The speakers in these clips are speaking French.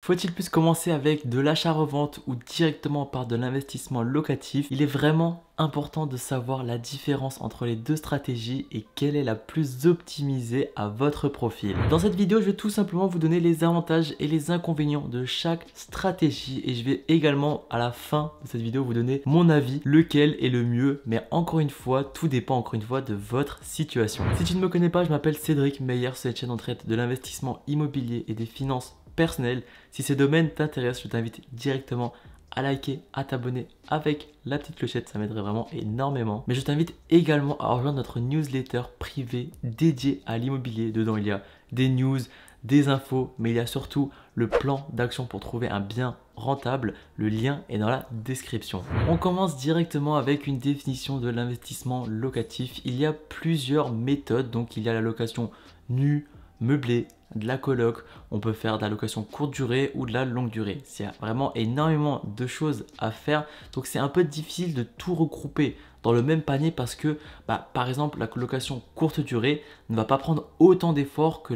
Faut-il plus commencer avec de l'achat-revente ou directement par de l'investissement locatif? Il est vraiment important de savoir la différence entre les deux stratégies et quelle est la plus optimisée à votre profil. Dans cette vidéo, je vais tout simplement vous donner les avantages et les inconvénients de chaque stratégie et je vais également à la fin de cette vidéo vous donner mon avis, lequel est le mieux, mais encore une fois, tout dépend encore une fois de votre situation. Si tu ne me connais pas, je m'appelle Cédric Meyer, sur cette chaîne on traite de l'investissement immobilier et des finances personnelles. Si ces domaines t'intéressent, je t'invite directement à liker, à t'abonner avec la petite clochette, ça m'aiderait vraiment énormément. Mais je t'invite également à rejoindre notre newsletter privée dédiée à l'immobilier. Dedans, il y a des news, des infos, mais il y a surtout le plan d'action pour trouver un bien rentable. Le lien est dans la description. On commence directement avec une définition de l'investissement locatif. Il y a plusieurs méthodes, donc il y a la location nue, meublée, de la coloc, on peut faire de la location courte durée ou de la longue durée. C'est vraiment énormément de choses à faire, donc c'est un peu difficile de tout regrouper dans le même panier parce que par exemple la colocation courte durée ne va pas prendre autant d'efforts que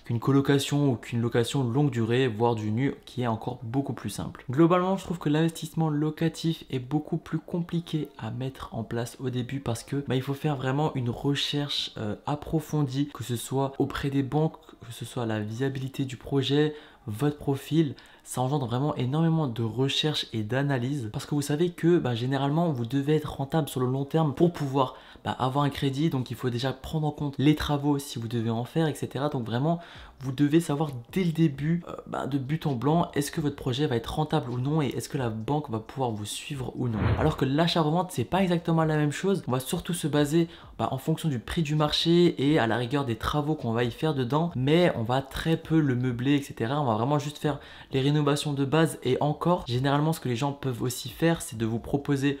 qu'une colocation ou qu'une location longue durée, voire du nu, qui est encore beaucoup plus simple. Globalement, je trouve que l'investissement locatif est beaucoup plus compliqué à mettre en place au début parce que il faut faire vraiment une recherche approfondie, que ce soit auprès des banques, que ce soit la viabilité du projet, votre profil. Ça engendre vraiment énormément de recherche et d'analyse parce que vous savez que généralement vous devez être rentable sur le long terme pour pouvoir avoir un crédit. Donc il faut déjà prendre en compte les travaux si vous devez en faire, etc. Donc vraiment vous devez savoir dès le début de but en blanc, est-ce que votre projet va être rentable ou non et est-ce que la banque va pouvoir vous suivre ou non. Alors que l'achat-revente, c'est pas exactement la même chose. On va surtout se baser en fonction du prix du marché et à la rigueur des travaux qu'on va y faire dedans, mais on va très peu le meubler, etc. On va vraiment juste faire les rénovations de base et encore, généralement ce que les gens peuvent aussi faire, c'est de vous proposer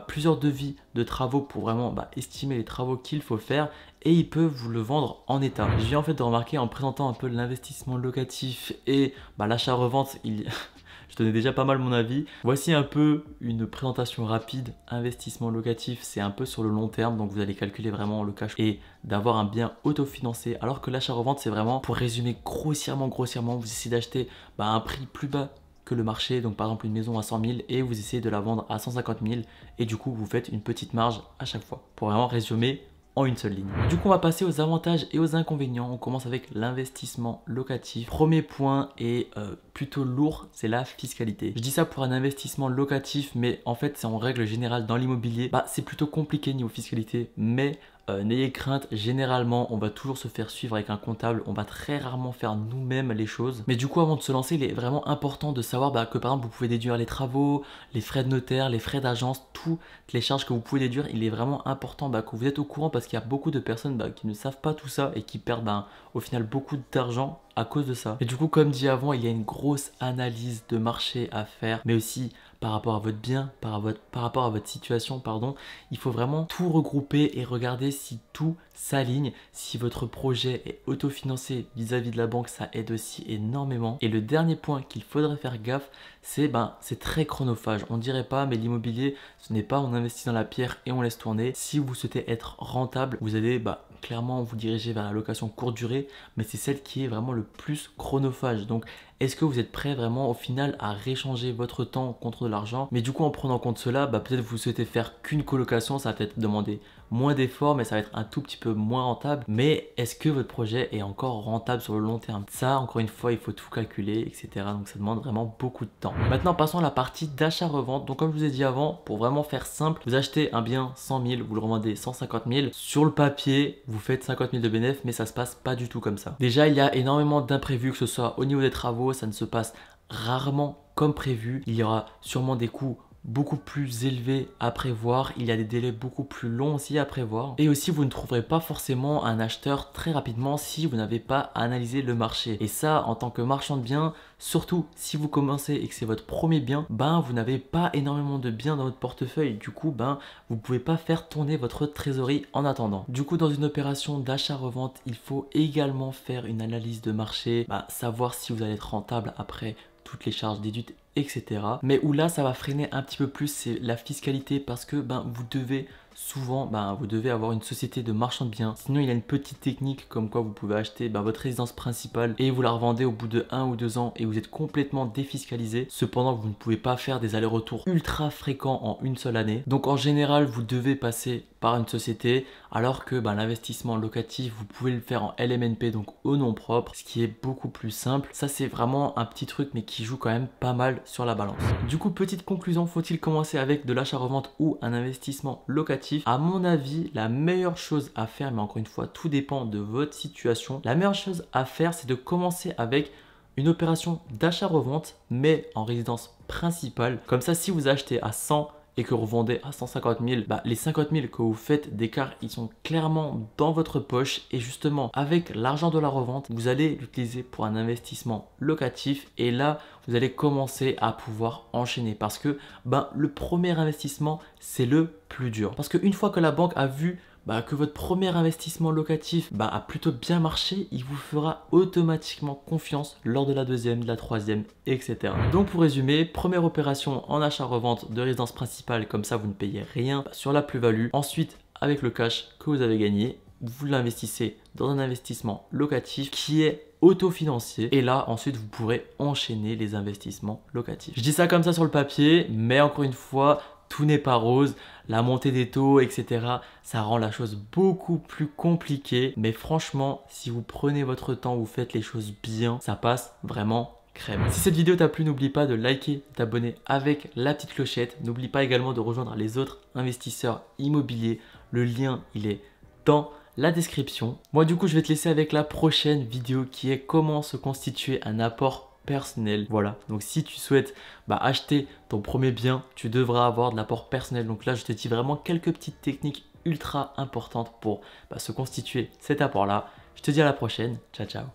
plusieurs devis de travaux pour vraiment estimer les travaux qu'il faut faire et ils peuvent vous le vendre en état. Je viens en fait de remarquer en présentant un peu l'investissement locatif et l'achat-revente, je donnais déjà pas mal mon avis. Voici un peu une présentation rapide. Investissement locatif, c'est un peu sur le long terme, donc vous allez calculer vraiment le cash et d'avoir un bien autofinancé. Alors que l'achat-revente, c'est vraiment, pour résumer grossièrement, vous essayez d'acheter à un prix plus bas que le marché, donc par exemple une maison à 100 000 et vous essayez de la vendre à 150 000 et du coup vous faites une petite marge à chaque fois pour vraiment résumer en une seule ligne. Du coup on va passer aux avantages et aux inconvénients. On commence avec l'investissement locatif. Premier point est plutôt lourd, c'est la fiscalité. Je dis ça pour un investissement locatif, mais en fait c'est en règle générale dans l'immobilier, c'est plutôt compliqué niveau fiscalité, mais n'ayez crainte, généralement on va toujours se faire suivre avec un comptable, on va très rarement faire nous-mêmes les choses. Mais du coup avant de se lancer, il est vraiment important de savoir que par exemple vous pouvez déduire les travaux, les frais de notaire, les frais d'agence, toutes les charges que vous pouvez déduire. Il est vraiment important que vous êtes au courant parce qu'il y a beaucoup de personnes qui ne savent pas tout ça et qui perdent au final beaucoup d'argent à cause de ça. Et du coup, comme dit avant, il y a une grosse analyse de marché à faire, mais aussi par rapport à votre bien, par rapport à votre situation, pardon. Il faut vraiment tout regrouper et regarder si tout s'aligne. Si votre projet est autofinancé vis-à-vis de la banque, ça aide aussi énormément. Et le dernier point qu'il faudrait faire gaffe, c'est très chronophage. On dirait pas, mais l'immobilier, ce n'est pas on investit dans la pierre et on laisse tourner. Si vous souhaitez être rentable, vous allez clairement vous diriger vers la location courte durée, mais c'est celle qui est vraiment le plus chronophage. Donc est-ce que vous êtes prêt vraiment au final à réchanger votre temps contre de l'argent? Mais du coup en prenant en compte cela, peut-être vous souhaitez faire qu'une colocation, ça va peut-être demander moins d'efforts, mais ça va être un tout petit peu moins rentable. Mais est-ce que votre projet est encore rentable sur le long terme? Ça, encore une fois, il faut tout calculer, etc. Donc ça demande vraiment beaucoup de temps. Maintenant, passons à la partie d'achat-revente. Donc comme je vous ai dit avant, pour vraiment faire simple, vous achetez un bien 100 000, vous le revendez 150 000. Sur le papier, vous faites 50 000 de bénéfices, mais ça se passe pas du tout comme ça. Déjà, il y a énormément d'imprévus, que ce soit au niveau des travaux, ça ne se passe rarement comme prévu. Il y aura sûrement des coûts beaucoup plus élevé à prévoir, il y a des délais beaucoup plus longs aussi à prévoir et aussi vous ne trouverez pas forcément un acheteur très rapidement si vous n'avez pas analysé le marché. Et ça, en tant que marchand de biens, surtout si vous commencez et que c'est votre premier bien, vous n'avez pas énormément de biens dans votre portefeuille, du coup vous pouvez pas faire tourner votre trésorerie en attendant. Du coup, dans une opération d'achat-revente, il faut également faire une analyse de marché, savoir si vous allez être rentable après toutes les charges déduites, etc. Mais où là, ça va freiner un petit peu plus, c'est la fiscalité parce que vous devez souvent vous devez avoir une société de marchand de biens. Sinon il y a une petite technique comme quoi vous pouvez acheter votre résidence principale et vous la revendez au bout de 1 ou 2 ans et vous êtes complètement défiscalisé. Cependant vous ne pouvez pas faire des allers-retours ultra fréquents en une seule année. Donc en général vous devez passer par une société, alors que l'investissement locatif vous pouvez le faire en LMNP, donc au nom propre, ce qui est beaucoup plus simple. Ça c'est vraiment un petit truc mais qui joue quand même pas mal sur la balance. Du coup, petite conclusion, faut-il commencer avec de l'achat-revente ou un investissement locatif? À mon avis, la meilleure chose à faire, mais encore une fois tout dépend de votre situation, la meilleure chose à faire c'est de commencer avec une opération d'achat-revente mais en résidence principale. Comme ça, si vous achetez à 100 et que vous revendez à 150 000, les 50 000 que vous faites d'écart, ils sont clairement dans votre poche. Et justement, avec l'argent de la revente, vous allez l'utiliser pour un investissement locatif. Et là, vous allez commencer à pouvoir enchaîner parce que le premier investissement, c'est le plus dur. Parce qu'une fois que la banque a vu que votre premier investissement locatif a plutôt bien marché, il vous fera automatiquement confiance lors de la deuxième, de la troisième, etc. Donc pour résumer, première opération en achat-revente de résidence principale, comme ça vous ne payez rien sur la plus-value. Ensuite, avec le cash que vous avez gagné, vous l'investissez dans un investissement locatif qui est autofinancier et là ensuite vous pourrez enchaîner les investissements locatifs. Je dis ça comme ça sur le papier, mais encore une fois, tout n'est pas rose, la montée des taux, etc. Ça rend la chose beaucoup plus compliquée. Mais franchement, si vous prenez votre temps, vous faites les choses bien, ça passe vraiment crème. Si cette vidéo t'a plu, n'oublie pas de liker, t'abonner avec la petite clochette. N'oublie pas également de rejoindre les autres investisseurs immobiliers. Le lien, il est dans la description. Moi du coup, je vais te laisser avec la prochaine vidéo qui est comment se constituer un apport personnel. Voilà, donc si tu souhaites acheter ton premier bien, tu devras avoir de l'apport personnel. Donc là je te dis vraiment quelques petites techniques ultra importantes pour se constituer cet apport là. Je te dis à la prochaine, ciao ciao.